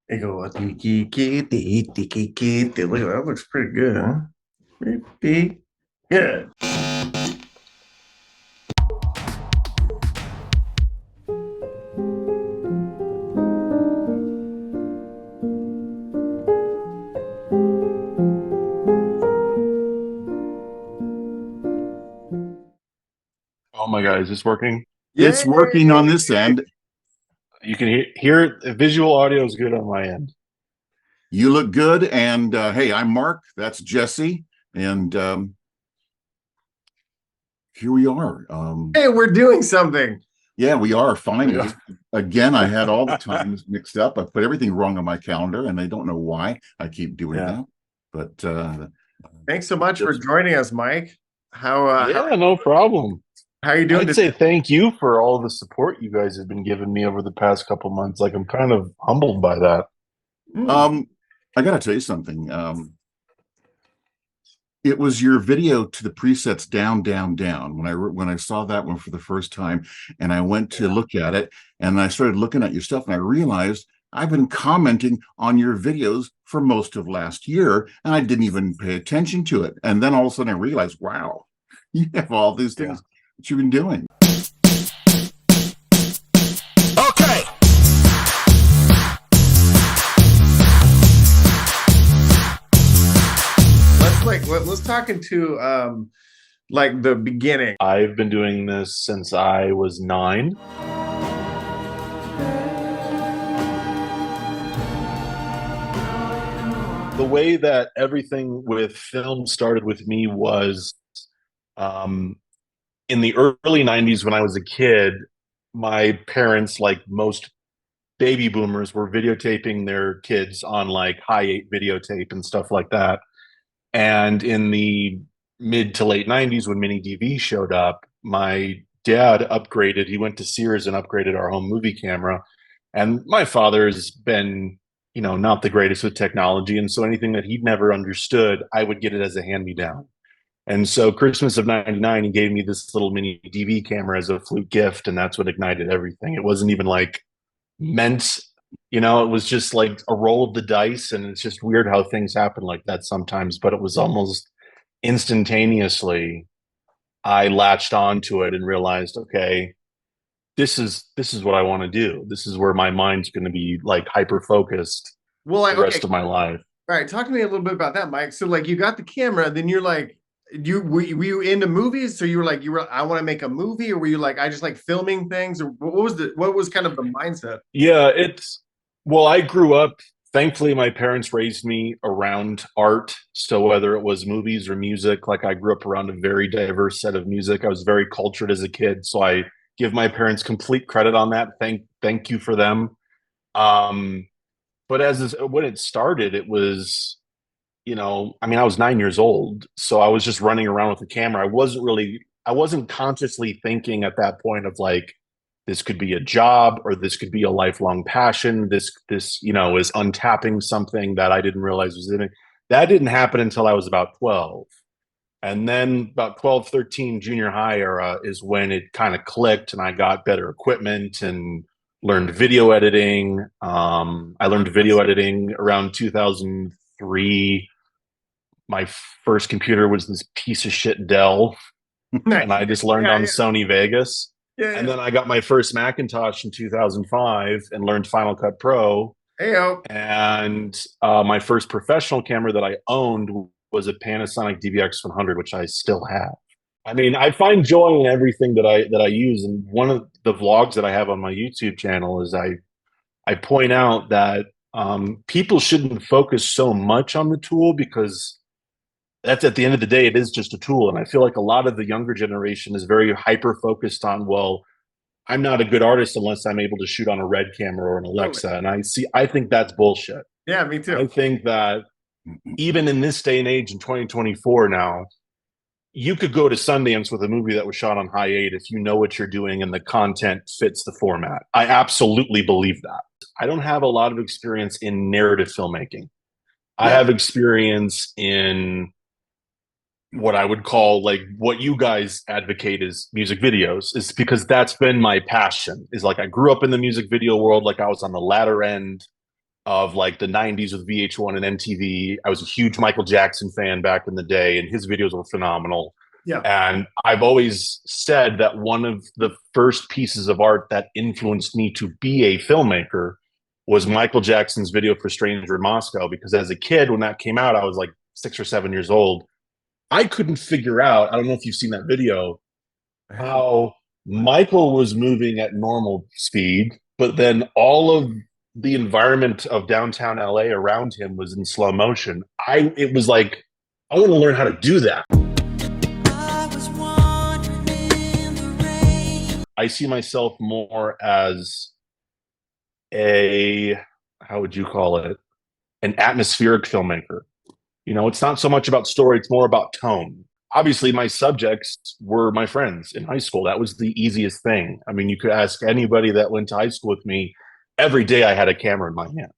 They go, TikiKiti, TikiKiti. Look, that looks pretty good, huh? Pretty good. Oh my God, is this working? Yay! It's working on this end. You can hear it. The visual audio is good on my end. You look good. And hey, I'm Mark. That's Jesse. And here we are. Hey, we're doing something. Yeah, we are finally. Yeah. Again, I had all the times mixed up. I put everything wrong on my calendar, and I don't know why I keep doing Yeah. that. But Thanks so much for joining us, Mike. Yeah, no problem. How are you doing I'd today? say thank you for all the support you guys have been giving me over the past couple months. Like, I'm kind of humbled by that. Mm. I got to tell you something. It was your video to the presets down, down, down. When I saw that one for the first time, and I went to look at it, and I started looking at your stuff, and I realized I've been commenting on your videos for most of last year, and I didn't even pay attention to it. And then all of a sudden, I realized, wow, you have all these Yeah. things that you've been doing. Okay. Let's talk into like the beginning. I've been doing this since I was 9. The way that everything with film started with me was in the early 90s when I was a kid. My parents, like most baby boomers, were videotaping their kids on like high 8 videotape and stuff like that. And in the mid to late 90s, when mini DV showed up, my dad upgraded. He went to Sears and upgraded our home movie camera. And my father's been, not the greatest with technology. And so anything that he'd never understood, I would get it as a hand me down. And so Christmas of 99, he gave me this little mini DV camera as a flute gift. And that's what ignited everything. It wasn't even like meant, it was just like a roll of the dice. And it's just weird how things happen like that sometimes. But it was almost instantaneously, I latched onto it and realized, okay, this is what I want to do. This is where my mind's going to be like hyper focused Well, the rest of my life. all right, talk to me a little bit about that, Mike. So like you got the camera, then you're like, were you into movies? So you were I want to make a movie, or were you like I just like filming things, or what was kind of the mindset? Yeah, well, I grew up, thankfully my parents raised me around art. So whether it was movies or music, like I grew up around a very diverse set of music. I was very cultured as a kid, so I give my parents complete credit on that. Thank you for them. Um, but when it started, it was, I was 9 years old, so I was just running around with the camera. I wasn't consciously thinking at that point of like, this could be a job or this could be a lifelong passion. This, is untapping something that I didn't realize was in it. That didn't happen until I was about 12. And then about 12, 13, junior high era is when it kind of clicked and I got better equipment and learned video editing. I learned video editing around 2003. My first computer was this piece of shit Dell, and I just learned on Yeah, Sony Vegas. yeah, And yeah. then I got my first Macintosh in 2005 and learned Final Cut Pro. Hey, yo. And my first professional camera that I owned was a Panasonic DVX 100, which I still have. I mean, I find joy in everything that I use. And one of the vlogs that I have on my YouTube channel is I point out that people shouldn't focus so much on the tool, because that's, at the end of the day, it is just a tool. And I feel like a lot of the younger generation is very hyper focused on, well, I'm not a good artist unless I'm able to shoot on a Red camera or an Alexa. Totally. And I think that's bullshit. Yeah, me I too. think that even in this day and age in 2024 now, you could go to Sundance with a movie that was shot on high 8 if you know what you're doing and the content fits the format. I absolutely believe that. I don't have a lot of experience in narrative filmmaking. I Yeah. have experience in what I would call, like, what you guys advocate is music videos, is because that's been my passion. Is like I grew up in the music video world, like I was on the latter end. of like the 90s with VH1 and MTV. I was a huge Michael Jackson fan back in the day, and his videos were phenomenal. Yeah. And I've always said that one of the first pieces of art that influenced me to be a filmmaker was Michael Jackson's video for Stranger in Moscow. Because as a kid, when that came out, I was like 6 or 7 years old. I couldn't figure out, I don't know if you've seen that video, how Michael was moving at normal speed, but then all of the environment of downtown LA around him was in slow motion. It was like, I want to learn how to do that. I see myself more as how would you call it? An atmospheric filmmaker. You know, it's not so much about story, it's more about tone. Obviously, my subjects were my friends in high school. That was the easiest thing. I mean, you could ask anybody that went to high school with me. Every day I had a camera in my hand.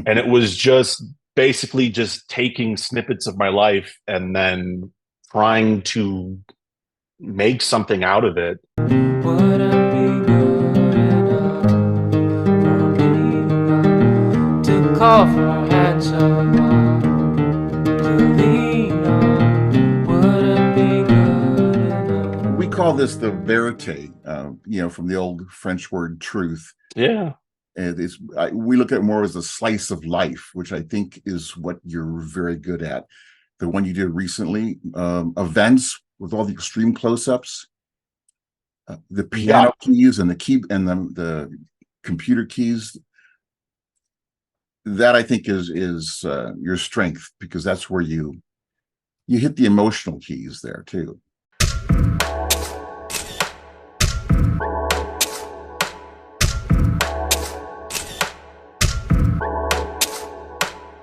And it was just basically just taking snippets of my life and then trying to make something out of it. Would it be good enough for me to call for a handsome to lean on? Would it be good enough? We call this the verite, from the old French word truth. Yeah. And we look at it more as a slice of life, which I think is what you're very good at. The one you did recently, events with all the extreme close-ups, the piano keys and the key and the computer keys. That I think is your strength, because that's where you hit the emotional keys there too.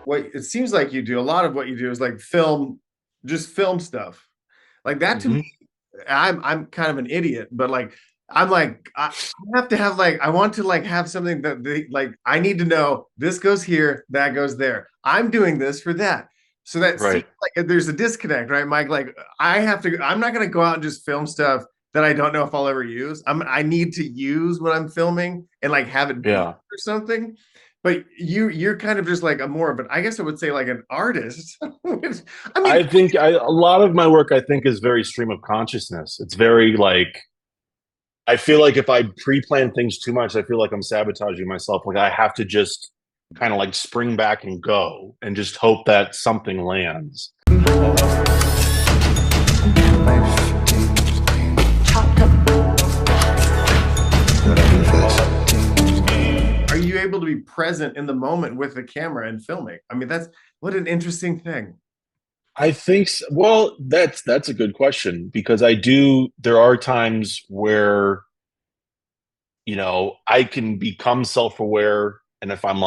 What it seems like you do, a lot of what you do is like just film stuff. Like that to me, I'm kind of an idiot, but like I'm like I have to have I want to have something that I need to know this goes here, that goes there. I'm doing this for that. So that seems like there's a disconnect, right, Mike? Like I'm not gonna go out and just film stuff that I don't know if I'll ever use. I need to use what I'm filming and have it be or something. But you're kind of just a more of an, I guess I would say an artist. Which, I think a lot of my work, I think, is very stream of consciousness. It's very I feel like if I pre-plan things too much, I feel like I'm sabotaging myself. Like I have to just kind of spring back and go and just hope that something lands. Are you able to be present in the moment with the camera and filming? I mean, what an interesting thing. I think so. Well, that's a good question, because there are times where, I can become self-aware. And if I'm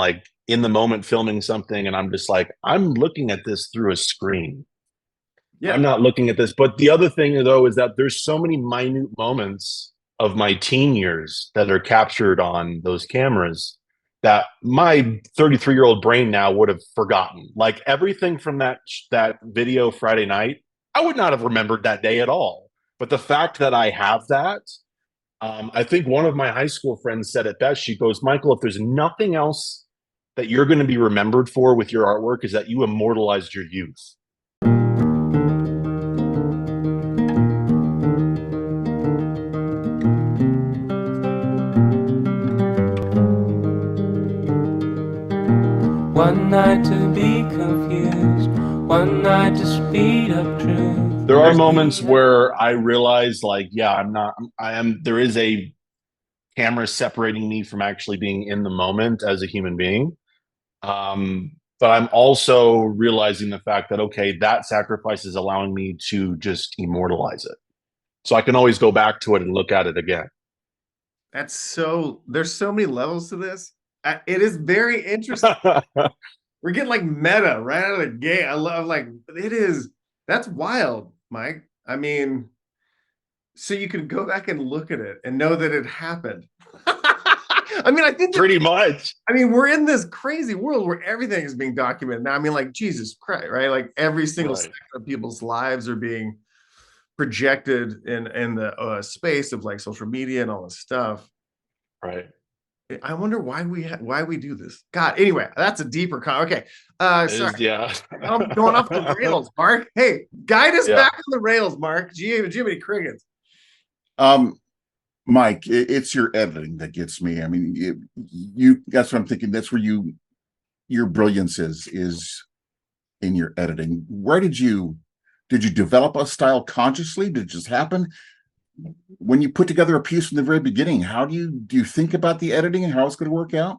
in the moment filming something and I'm just I'm looking at this through a screen. Yeah. I'm not looking at this. But the other thing though, is that there's so many minute moments of my teen years that are captured on those cameras that my 33-year-old brain now would have forgotten. Like everything from that video Friday night, I would not have remembered that day at all. But the fact that I have that, I think one of my high school friends said it best. She goes, Michael, if there's nothing else that you're going to be remembered for with your artwork, is that you immortalized your youth. One night to be confused, one night to speed up truth. There are moments where I realize there is a camera separating me from actually being in the moment as a human being. But I'm also realizing the fact that, okay, that sacrifice is allowing me to just immortalize it. So I can always go back to it and look at it again. There's so many levels to this. It is very interesting. We're getting meta right out of the gate. I love that's wild, Mike. I mean, so you can go back and look at it and know that it happened. I mean, I think pretty much. I mean, we're in this crazy world where everything is being documented now. I mean, Jesus Christ, right? Every single second of people's lives are being projected in the space of social media and all this stuff. Right. I wonder why we do this. God, anyway, that's a deeper okay. Sorry. Yeah. I'm going off the rails, Mark. Hey, guide us Yeah. back on the rails, Mark. Jiminy Crickets. Mike, it's your editing that gets me. I mean, you that's what I'm thinking. That's where your brilliance is in your editing. Where did you develop a style consciously? Did it just happen? When you put together a piece from the very beginning, how do you think about the editing and how it's going to work out?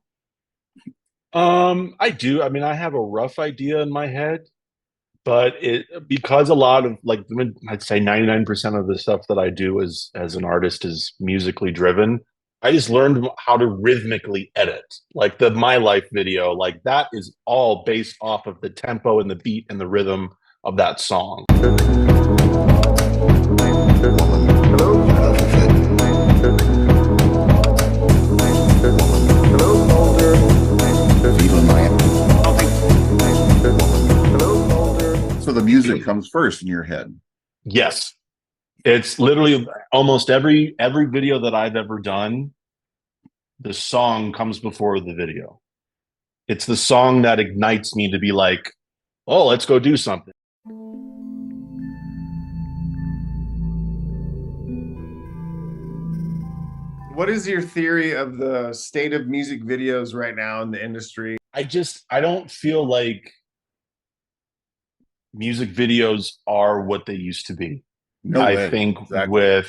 I do. I mean, I have a rough idea in my head, but because a lot of like I'd say 99% of the stuff that I do as an artist is musically driven. I just learned how to rhythmically edit. Like the My Life video, like that is all based off of the tempo and the beat and the rhythm of that song. So the music comes first in your head. Yes. It's literally almost every video that I've ever done, the song comes before the video. It's the song that ignites me to be like, oh, let's go do something. What is your theory of the state of music videos right now in the industry? I don't feel like music videos are what they used to be. No I way. think Exactly.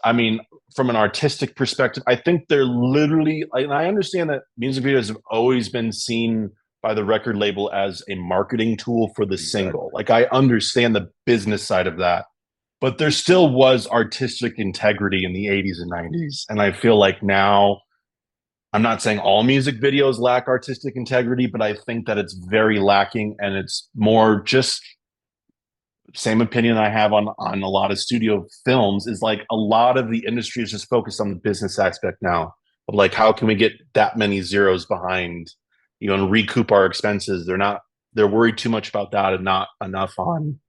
I mean, from an artistic perspective, I think they're literally, and I understand that music videos have always been seen by the record label as a marketing tool for the single. Like, I understand the business side of that, but there still was artistic integrity in the 80s and 90s. And I feel like now, I'm not saying all music videos lack artistic integrity, but I think that it's very lacking, and it's more just same opinion I have on a lot of studio films is like a lot of the industry is just focused on the business aspect now of like how can we get that many zeros behind, and recoup our expenses. They're worried too much about that and not enough on,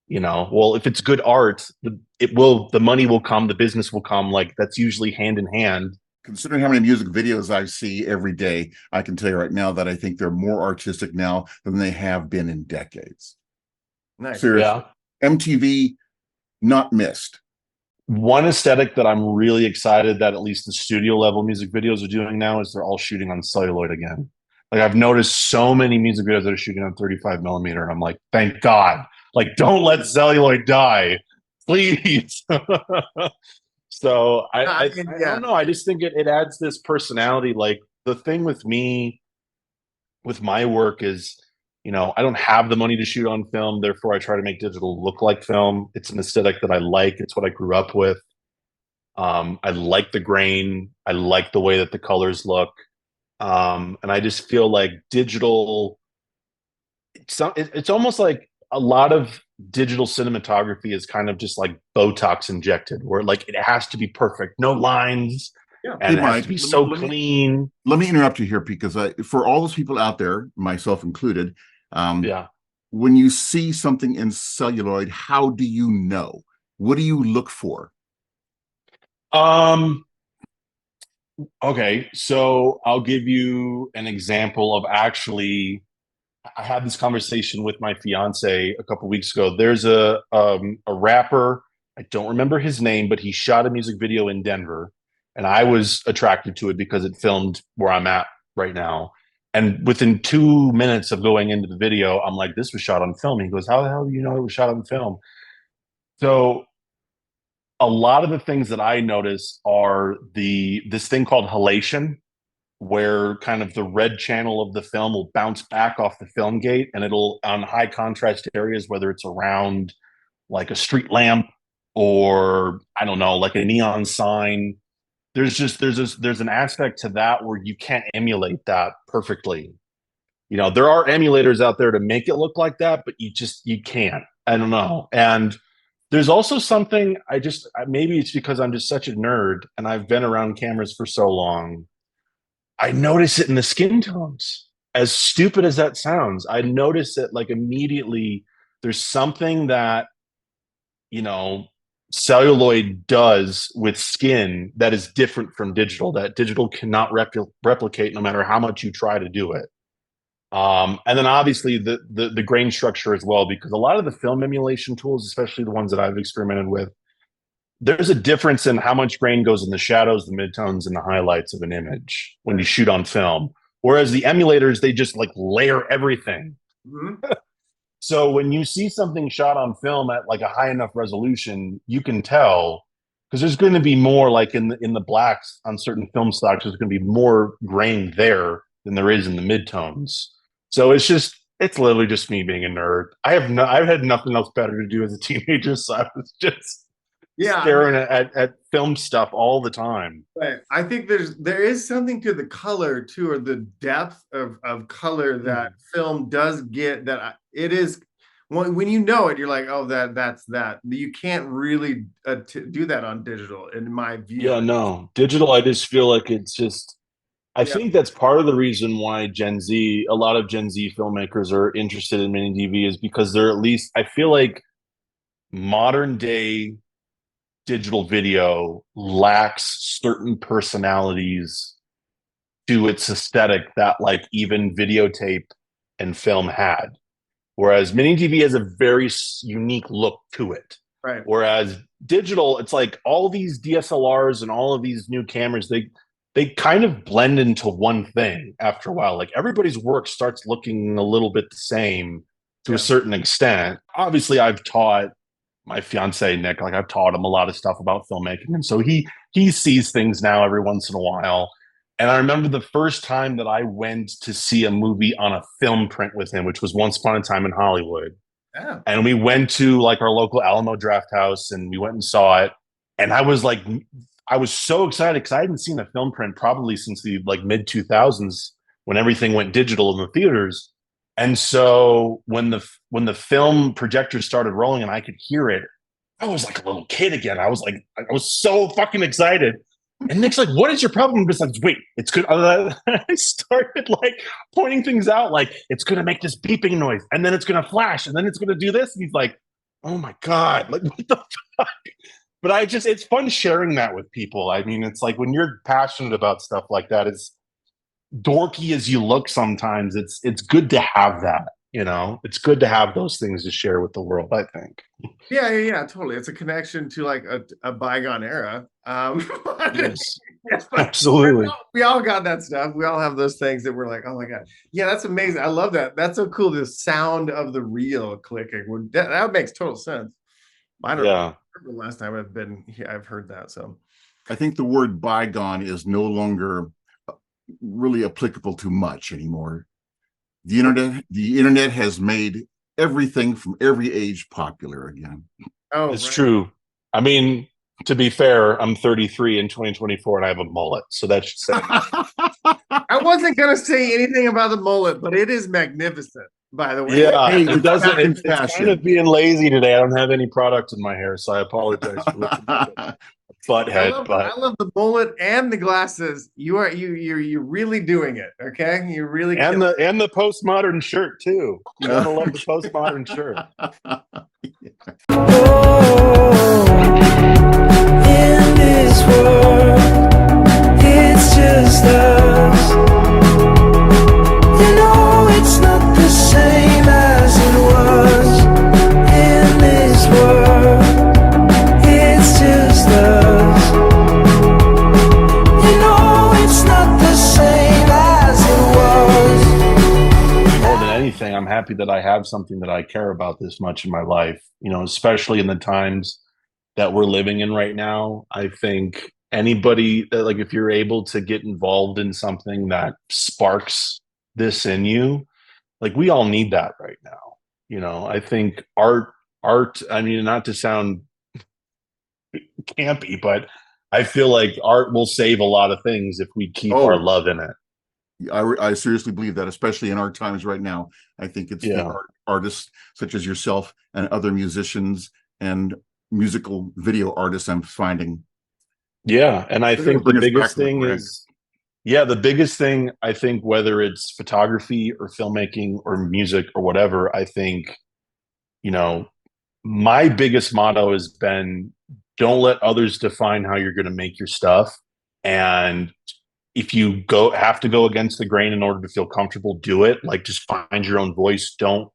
well, if it's good art, the money will come, the business will come. Like that's usually hand in hand. Considering how many music videos I see every day, I can tell you right now that I think they're more artistic now than they have been in decades. Nice. Seriously. Yeah. MTV not missed. One aesthetic that I'm really excited that at least the studio level music videos are doing now is they're all shooting on celluloid again. Like I've noticed so many music videos that are shooting on 35 millimeter, and I'm like, thank God. Like, don't let celluloid die, please. So I don't know. I just think it adds this personality. Like the thing with me, with my work is, I don't have the money to shoot on film. Therefore, I try to make digital look like film. It's an aesthetic that I like. It's what I grew up with. I like the grain. I like the way that the colors look. And I just feel like digital, it's almost like a lot of digital cinematography is kind of just like Botox injected, where like it has to be perfect, no lines, and it has to be so clean. Let me interrupt you here because for all those people out there, myself included, Yeah. when you see something in celluloid, how do you know? What do you look for? Okay, so I'll give you an example of actually I had this conversation with my fiance a couple weeks ago. There's a rapper, I don't remember his name, but he shot a music video in Denver, and I was attracted to it because it filmed where I'm at right now. And within 2 minutes of going into the video, I'm like, "This was shot on film." He goes, "How the hell do you know it was shot on film?" So a lot of the things that I notice are this thing called halation, where kind of the red channel of the film will bounce back off the film gate, and it'll on high contrast areas, whether it's around like a street lamp or I don't know, like a neon sign. There's an aspect to that where you can't emulate that perfectly. There are emulators out there to make it look like that, but you can't. I don't know. And there's also something maybe it's because I'm just such a nerd and I've been around cameras for so long. I notice it in the skin tones. As stupid as that sounds, I notice it like immediately. There's something that, you know, celluloid does with skin that is different from digital, that digital cannot replicate no matter how much you try to do it. And then obviously the grain structure as well, because a lot of the film emulation tools, especially the ones that I've experimented with, there's a difference in how much grain goes in the shadows, the midtones, and the highlights of an image when you shoot on film. Whereas the emulators, they just like layer everything. Mm-hmm. So when you see something shot on film at like a high enough resolution, you can tell because there's going to be more like in the blacks on certain film stocks. There's going to be more grain there than there is in the midtones. So it's literally just me being a nerd. I've had nothing else better to do as a teenager, so I was just staring at film stuff all the time. Right. I think there is something to the color too, or the depth of color that film does get. That it is when you know it, you're like, oh, that's that. You can't really do that on digital, in my view. Yeah, no, digital. I just feel like it's just. I think that's part of the reason why a lot of Gen Z filmmakers are interested in mini DV is because they're at least. I feel like modern day digital video lacks certain personalities to its aesthetic that like even videotape and film had. Whereas mini DV has a very unique look to it. Right. Whereas digital, it's like all these DSLRs and all of these new cameras, they kind of blend into one thing after a while. Like everybody's work starts looking a little bit the same to a certain extent. Obviously, I've taught my fiance Nick, like I've taught him a lot of stuff about filmmaking, and so he sees things now every once in a while. And I remember the first time that I went to see a movie on a film print with him, which was Once Upon a Time in Hollywood. Yeah. And we went to like our local Alamo Draft House, and we went and saw it. And I was so excited because I hadn't seen a film print probably since the like mid 2000s when everything went digital in the theaters. And so when the film projector started rolling and I could hear it, I was like a little kid again. I was so fucking excited. And Nick's like, "What is your problem?" Besides, wait, it's good. I started like pointing things out, like it's gonna make this beeping noise, and then it's gonna flash, and then it's gonna do this. And he's like, "Oh my god, like what the fuck?" But it's fun sharing that with people. I mean, it's like when you're passionate about stuff like that, as dorky as you look sometimes, it's good to have that. You know, it's good to have those things to share with the world, I think. Yeah, totally. It's a connection to like a bygone era. Yes, absolutely. We all got that stuff. We all have those things that we're like, oh my god, yeah, that's amazing. I love that. That's so cool. The sound of the reel clicking. That makes total sense. I don't remember the last time I've heard that. So I think the word bygone is no longer really applicable to much anymore. The internet has made everything from every age popular again. Oh, it's true. I mean, to be fair, I'm 33 in 2024 and I have a mullet, so that should say. I wasn't gonna say anything about the mullet, but it is magnificent, by the way. Yeah, it doesn't. It's kind of being lazy today. I don't have any product in my hair, so I apologize for looking butthead. I love the mullet and the glasses. You're really doing it. Okay, you really and the postmodern shirt too. You gotta love the postmodern shirt. In this world, it's just us. You know it's not the same as it was. In this world, it's just us. You know it's not the same as it was. More than anything, I'm happy that I have something that I care about this much in my life. You know, especially in the times that we're living in right now. I think anybody that, like, if you're able to get involved in something that sparks this in you, like, we all need that right now. You know, I think art, I mean, not to sound campy, but I feel like art will save a lot of things if we keep our love in it. I seriously believe that, especially in our times right now. I think it's the artists such as yourself and other musicians and musical video artists I'm finding. Yeah, and I think the biggest thing is, the biggest thing, I think, whether it's photography or filmmaking or music or whatever, I think, you know, my biggest motto has been don't let others define how you're going to make your stuff. And if you have to go against the grain in order to feel comfortable, do it. Like, just find your own voice. Don't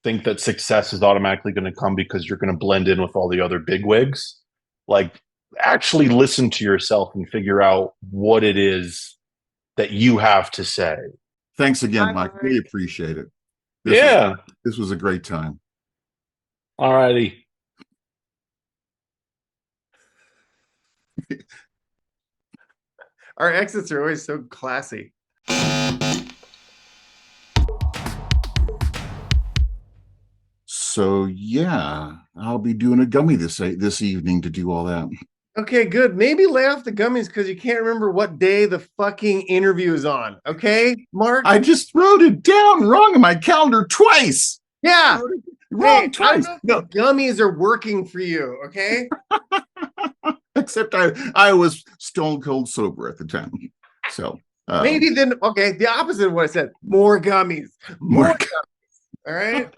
think that success is automatically going to come because you're going to blend in with all the other bigwigs. Like, actually listen to yourself and figure out what it is that you have to say. Thanks again, Mike. Really appreciate it. This was a great time. All righty. Our exits are always so classy. So yeah, I'll be doing a gummy this evening to do all that. Okay, good. Maybe lay off the gummies because you can't remember what day the fucking interview is on. Okay, Mark? I just wrote it down wrong in my calendar twice. Yeah. Wrong twice. No, gummies are working for you, okay? Except I was stone cold sober at the time. So maybe then, okay, the opposite of what I said. More gummies. More gummies. All right?